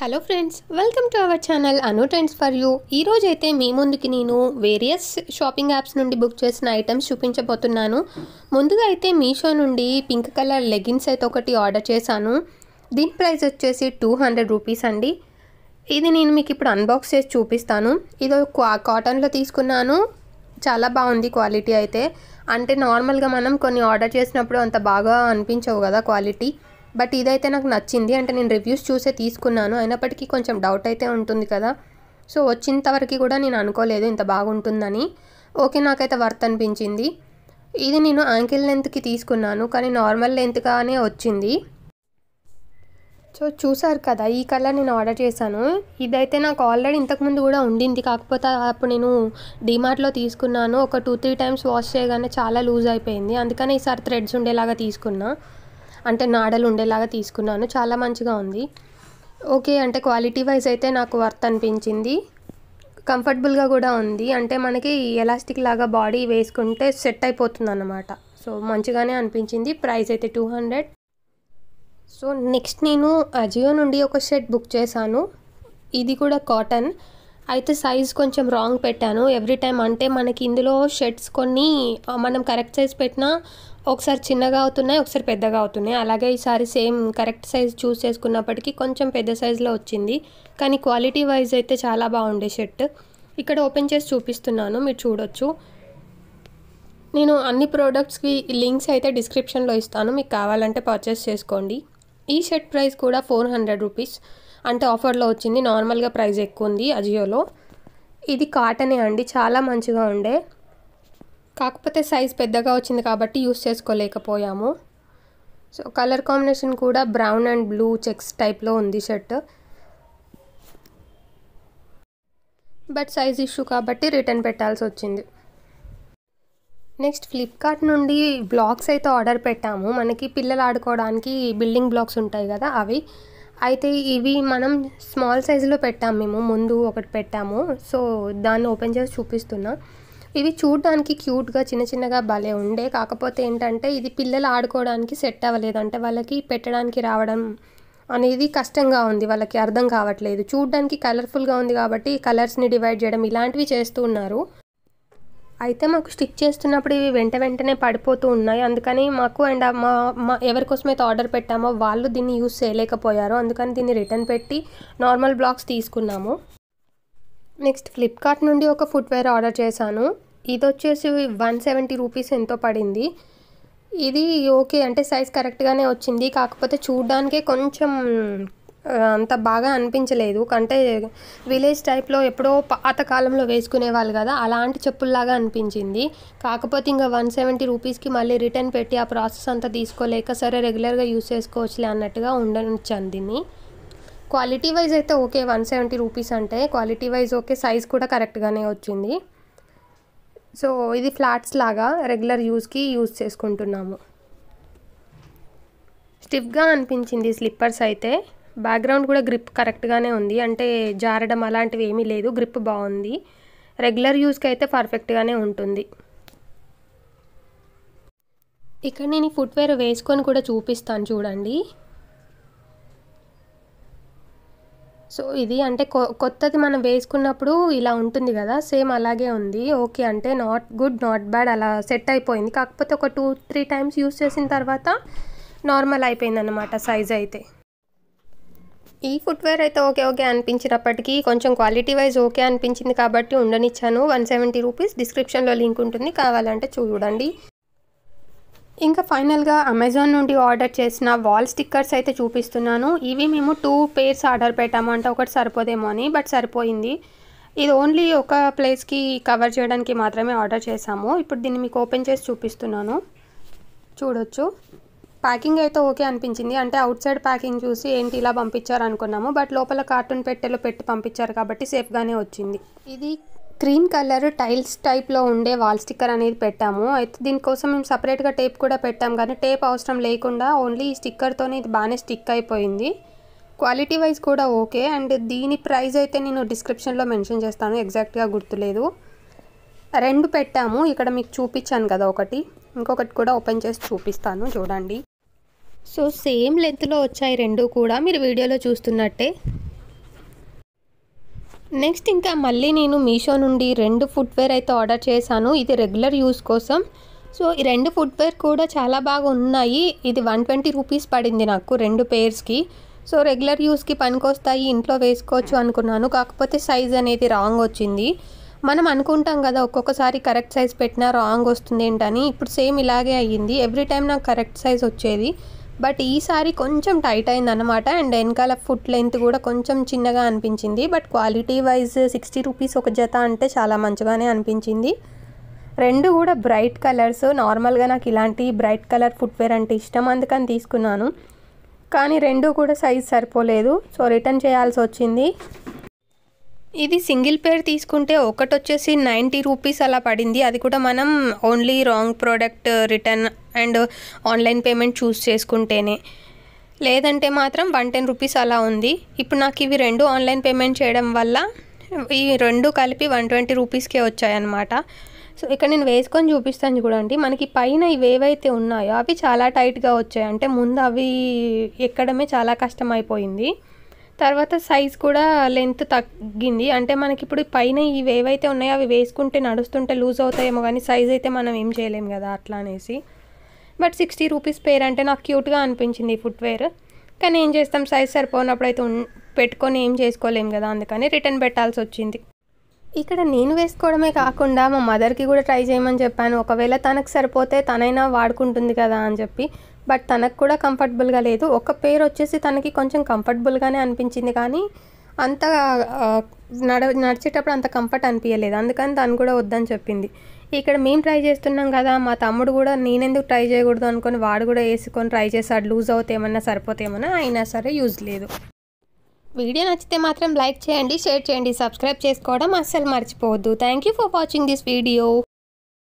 Hello friends, welcome to our channel Anu trends for you. ఈరోజు అయితే మీ ముందుకి నేను వేరియస్ షాపింగ్ యాప్స్ నుండి బుక్ చేసిన ఐటమ్స్ చూపించబోతున్నాను. ముందుగా అయితే మీషో నుండి పింక్ కలర్ లెగిన్స్ అయితే ఒకటి ఆర్డర్ చేశాను. దీని ప్రైస్ వచ్చేసి 200 రూపీస్ అండి. ఇది నేను మీకు ఇప్పుడు అన్బాక్స్ చేసి చూపిస్తాను. ఇది కాటన్లో తీసుకున్నాను. చాలా బాగుంది క్వాలిటీ అయితే. అంటే నార్మల్గా మనం కొన్ని ఆర్డర్ చేసినప్పుడు అంత బాగా అనిపించవు కదా క్వాలిటీ. బట్ ఇదైతే నాకు నచ్చింది. అంటే నేను రివ్యూస్ చూసే తీసుకున్నాను. అయినప్పటికీ కొంచెం డౌట్ అయితే ఉంటుంది కదా. సో వచ్చినంతవరకు కూడా నేను అనుకోలేదు ఇంత బాగుంటుందని. ఓకే, నాకైతే వర్త్ అనిపించింది. ఇది నేను యాంకిల్ లెంత్కి తీసుకున్నాను, కానీ నార్మల్ లెంత్గానే వచ్చింది. సో చూసారు కదా, ఈ కలర్ నేను ఆర్డర్ చేశాను. ఇదైతే నాకు ఆల్రెడీ ఇంతకుముందు కూడా ఉండింది. కాకపోతే అప్పుడు నేను డిమార్ట్లో తీసుకున్నాను. ఒక 2-3 టైమ్స్ వాష్ చేయగానే చాలా లూజ్ అయిపోయింది. అందుకని ఈసారి థ్రెడ్స్ ఉండేలాగా తీసుకున్నా, అంటే నాడలు ఉండేలాగా తీసుకున్నాను. చాలా మంచిగా ఉంది. ఓకే, అంటే క్వాలిటీ వైజ్ అయితే నాకు వర్త్ అనిపించింది. కంఫర్టబుల్గా కూడా ఉంది. అంటే మనకి ఎలాస్టిక్ లాగా బాడీ వేసుకుంటే సెట్ అయిపోతుంది అన్నమాట. సో మంచిగానే అనిపించింది. ప్రైస్ అయితే 200. సో నెక్స్ట్ నేను అజియో నుండి ఒక షర్ట్ బుక్ చేశాను. ఇది కూడా కాటన్ అయితే. సైజ్ కొంచెం రాంగ్ పెట్టాను ఎవ్రీ టైం. అంటే మనకి ఇందులో షర్ట్స్ కొన్ని మనం కరెక్ట్ సైజ్ పెట్టినా ఒకసారి చిన్నగా అవుతున్నాయి, ఒకసారి పెద్దగా అవుతున్నాయి. అలాగే ఈసారి సేమ్ కరెక్ట్ సైజ్ చూస్ చేసుకున్నప్పటికీ కొంచెం పెద్ద సైజులో వచ్చింది. కానీ క్వాలిటీ వైజ్ అయితే చాలా బాగుండే షర్ట్. ఇక్కడ ఓపెన్ చేసి చూపిస్తున్నాను, మీరు చూడొచ్చు. నేను అన్ని ప్రోడక్ట్స్కి లింక్స్ అయితే డిస్క్రిప్షన్లో ఇస్తాను, మీకు కావాలంటే పర్చేస్ చేసుకోండి. ఈ షర్ట్ ప్రైస్ కూడా 400 రూపీస్. అంటే ఆఫర్లో వచ్చింది. నార్మల్గా ప్రైస్ ఎక్కువ ఉంది అజియోలో. ఇది కాటనే అండి, చాలా మంచిగా ఉండే. కాకపోతే సైజ్ పెద్దగా వచ్చింది కాబట్టి యూస్ చేసుకోలేకపోయాము. సో కలర్ కాంబినేషన్ కూడా బ్రౌన్ అండ్ బ్లూ చెక్స్ టైప్లో ఉంది షర్ట్. బట్ సైజ్ ఇష్యూ కాబట్టి రిటర్న్ పెట్టాల్సి వచ్చింది. నెక్స్ట్ ఫ్లిప్కార్ట్ నుండి బ్లాక్స్ అయితే ఆర్డర్ పెట్టాము. మనకి పిల్లలు ఆడుకోవడానికి బిల్డింగ్ బ్లాక్స్ ఉంటాయి కదా, అవి అయితే. ఇవి మనం స్మాల్ సైజులో పెట్టాము. మేము ముందు ఒకటి పెట్టాము. సో దాన్ని ఓపెన్ చేసి చూపిస్తున్నా. ఇవి చూడడానికి క్యూట్గా చిన్న చిన్నగా భలే ఉండే. కాకపోతే ఏంటంటే ఇది పిల్లలు ఆడుకోవడానికి సెట్ అవ్వలేదు. అంటే వాళ్ళకి పెట్టడానికి రావడం అనేది కష్టంగా ఉంది, వాళ్ళకి అర్థం కావట్లేదు. చూడడానికి కలర్ఫుల్గా ఉంది కాబట్టి కలర్స్ని డివైడ్ చేయడం ఇలాంటివి చేస్తూ ఉన్నారు. అయితే మాకు స్టిక్ చేస్తున్నప్పుడు ఇవి వెంటనే పడిపోతూ ఉన్నాయి. అందుకని మాకు అండ్ మా ఎవరికోసమైతే ఆర్డర్ పెట్టామో వాళ్ళు దీన్ని యూస్ చేయలేకపోయారు. అందుకని దీన్ని రిటర్న్ పెట్టి నార్మల్ బ్లాక్స్ తీసుకున్నాము. నెక్స్ట్ ఫ్లిప్కార్ట్ నుండి ఒక ఫుట్వేర్ ఆర్డర్ చేశాను. ఇది వచ్చేసి 170 రూపీస్ ఎంతో పడింది. ఇది ఓకే, అంటే సైజ్ కరెక్ట్గానే వచ్చింది. కాకపోతే చూడడానికే కొంచెం అంత బాగా అనిపించలేదు. అంటే విలేజ్ టైప్లో ఎప్పుడో పాతకాలంలో వేసుకునే వాళ్ళు కదా, అలాంటి చెప్పుల్లాగా అనిపించింది. కాకపోతే ఇంకా 170 రూపీస్కి మళ్ళీ రిటర్న్ పెట్టి ఆ ప్రాసెస్ అంతా తీసుకోలేక సరే రెగ్యులర్గా యూస్ చేసుకోవచ్చులే అన్నట్టుగా ఉండనిచ్చాను దీన్ని. క్వాలిటీ వైజ్ అయితే ఓకే, 170 రూపీస్ అంటే క్వాలిటీ వైజ్ ఓకే. సైజ్ కూడా కరెక్ట్గానే వచ్చింది. సో ఇది ఫ్లాట్స్ లాగా రెగ్యులర్ యూస్కి యూజ్ చేసుకుంటున్నాము. స్టిఫ్గా అనిపించింది స్లిప్పర్స్ అయితే. బ్యాక్గ్రౌండ్ కూడా గ్రిప్ కరెక్ట్గానే ఉంది. అంటే జారడం అలాంటివి ఏమీ లేదు, గ్రిప్ బాగుంది. రెగ్యులర్ యూస్కి అయితే పర్ఫెక్ట్గానే ఉంటుంది. ఇక్కడ నేను ఈ ఫుట్వేర్ వేసుకొని కూడా చూపిస్తాను చూడండి. సో ఇది అంటే కొత్తది మనం వేసుకున్నప్పుడు ఇలా ఉంటుంది కదా, సేమ్ అలాగే ఉంది. ఓకే, అంటే నాట్ గుడ్ నాట్ బ్యాడ్, అలా సెట్ అయిపోయింది. కాకపోతే ఒక 2-3 టైమ్స్ యూస్ చేసిన తర్వాత నార్మల్ అయిపోయింది అన్నమాట సైజ్ అయితే. ఈ ఫుట్వేర్ అయితే ఓకే అనిపించినప్పటికీ కొంచెం క్వాలిటీ వైజ్ ఓకే అనిపించింది కాబట్టి ఉండనిచ్చాను. 170 రూపీస్. డిస్క్రిప్షన్లో లింక్ ఉంటుంది, కావాలంటే చూడండి. ఇంకా ఫైనల్గా అమెజాన్ నుండి ఆర్డర్ చేసిన వాల్ స్టిక్కర్స్ అయితే చూపిస్తున్నాను. ఇవి మేము 2 పేర్స్ ఆర్డర్ పెట్టాము. అంటే ఒకటి సరిపోదేమో అని, బట్ సరిపోయింది. ఇది ఓన్లీ ఒక ప్లేస్కి కవర్ చేయడానికి మాత్రమే ఆర్డర్ చేసాము. ఇప్పుడు దీన్ని మీకు ఓపెన్ చేసి చూపిస్తున్నాను, చూడొచ్చు. ప్యాకింగ్ అయితే ఓకే అనిపించింది. అంటే అవుట్ సైడ్ ప్యాకింగ్ చూసి ఏంటి ఇలా పంపించారు అనుకున్నాము, బట్ లోపల కార్టూన్ పెట్టెలో పెట్టి పంపించారు కాబట్టి సేఫ్గానే వచ్చింది. ఇది క్రీమ్ కలర్ టైల్స్ టైప్లో ఉండే వాల్ స్టిక్కర్ అనేది పెట్టాము. అయితే దీనికోసం మేము సపరేట్గా టేప్ కూడా పెట్టాము, కానీ టేప్ అవసరం లేకుండా ఓన్లీ ఈ స్టిక్కర్తోనే ఇది బాగానే స్టిక్ అయిపోయింది. క్వాలిటీ వైజ్ కూడా ఓకే. అండ్ దీని ప్రైస్ అయితే నేను డిస్క్రిప్షన్లో మెన్షన్ చేస్తాను, ఎగ్జాక్ట్గా గుర్తులేదు. 2 పెట్టాము. ఇక్కడ మీకు చూపించాను కదా ఒకటి, ఇంకొకటి కూడా ఓపెన్ చేసి చూపిస్తాను చూడండి. సో సేమ్ లెంత్లో వచ్చాయి 2 కూడా, మీరు వీడియోలో చూస్తున్నట్టే. నెక్స్ట్ ఇంకా మళ్ళీ నేను మీషో నుండి 2 ఫుట్వేర్ అయితే ఆర్డర్ చేశాను. ఇది రెగ్యులర్ యూస్ కోసం. సో ఈ 2 ఫుట్వేర్ కూడా చాలా బాగా ఉన్నాయి. ఇది 120 రూపీస్ పడింది నాకు 2 పేర్స్కి. సో రెగ్యులర్ యూస్కి పనికొస్తాయి, ఇంట్లో వేసుకోవచ్చు అనుకున్నాను. కాకపోతే సైజ్ అనేది రాంగ్ వచ్చింది. మనం అనుకుంటాం కదా ఒక్కొక్కసారి కరెక్ట్ సైజ్ పెట్టినా రాంగ్ వస్తుంది ఏంటని. ఇప్పుడు సేమ్ ఇలాగే అయ్యింది. ఎవ్రీ టైం నాకు కరెక్ట్ సైజ్ వచ్చేది, బట్ ఈసారి కొంచెం టైట్ అయిందన్నమాట. అండ్ వెనకాల ఫుట్ లెంత్ కూడా కొంచెం చిన్నగా అనిపించింది. బట్ క్వాలిటీ వైజ్ 60 రూపీస్ ఒక జత అంటే చాలా మంచిగానే అనిపించింది. 2 కూడా బ్రైట్ కలర్స్. నార్మల్గా నాకు ఇలాంటి బ్రైట్ కలర్ ఫుట్వేర్ అంటే ఇష్టం, అందుకని తీసుకున్నాను. కానీ 2 కూడా సైజ్ సరిపోలేదు. సో రిటర్న్ చేయాల్సి వచ్చింది. ఇది సింగిల్ పేర్ తీసుకుంటే ఒకటి వచ్చేసి 90 రూపీస్ అలా పడింది. అది కూడా మనం only wrong product return and online payment choose చేసుకుంటేనే. లేదంటే మాత్రం 110 రూపీస్ అలా ఉంది. ఇప్పుడు నాకు ఇవి 2 ఆన్లైన్ పేమెంట్ చేయడం వల్ల ఈ 2 కలిపి 120 రూపీస్కే వచ్చాయన్నమాట. సో ఇక్కడ నేను వేసుకొని చూపిస్తాను చూడండి. మనకి పైన ఇవి ఏవైతే ఉన్నాయో అవి చాలా టైట్గా వచ్చాయి. అంటే ముందు అవి ఎక్కడమే చాలా కష్టమైపోయింది. తర్వాత సైజ్ కూడా లెంత్ తగ్గింది. అంటే మనకి ఇప్పుడు పైన ఇవి ఏవైతే ఉన్నాయో అవి వేసుకుంటే నడుస్తుంటే లూజ్ అవుతాయేమో, కానీ సైజ్ అయితే మనం ఏం చేయలేము కదా అట్లా అనేసి. బట్ 60 రూపీస్ పేర్ అంటే నాకు క్యూట్గా అనిపించింది ఈ ఫుట్వేర్. కానీ ఏం చేస్తాం, సైజ్ సరిపోనప్పుడు అయితే పెట్టుకొని ఏం చేసుకోలేము కదా, అందుకని రిటర్న్ పెట్టాల్సి వచ్చింది. ఇక్కడ నేను వేసుకోవడమే కాకుండా మా మదర్కి కూడా ట్రై చేయమని చెప్పాను. ఒకవేళ తనకు సరిపోతే తనైనా వాడుకుంటుంది కదా అని చెప్పి. బట్ తనకు కూడా కంఫర్టబుల్గా లేదు. ఒక పేర్ వచ్చేసి తనకి కొంచెం కంఫర్టబుల్గానే అనిపించింది, కానీ అంత నడిచేటప్పుడు అంత కంఫర్ట్ అనిపించలేదు. అందుకని తను కూడా వద్దని చెప్పింది. ఇక్కడ మేము ట్రై చేస్తున్నాం కదా, మా తమ్ముడు కూడా నేనెందుకు ట్రై చేయకూడదు అనుకొని వాడు కూడా వేసుకొని ట్రై చేశాడు. లూజ్ అవుతే ఏమన్నా సరిపోతే ఏమన్నా, అయినా సరే యూజ్ లేదు. వీడియో నచ్చితే మాత్రం లైక్ చేయండి, షేర్ చేయండి, సబ్స్క్రైబ్ చేసుకోవడం అస్సలు మర్చిపోవద్దు. Thank you for watching this video.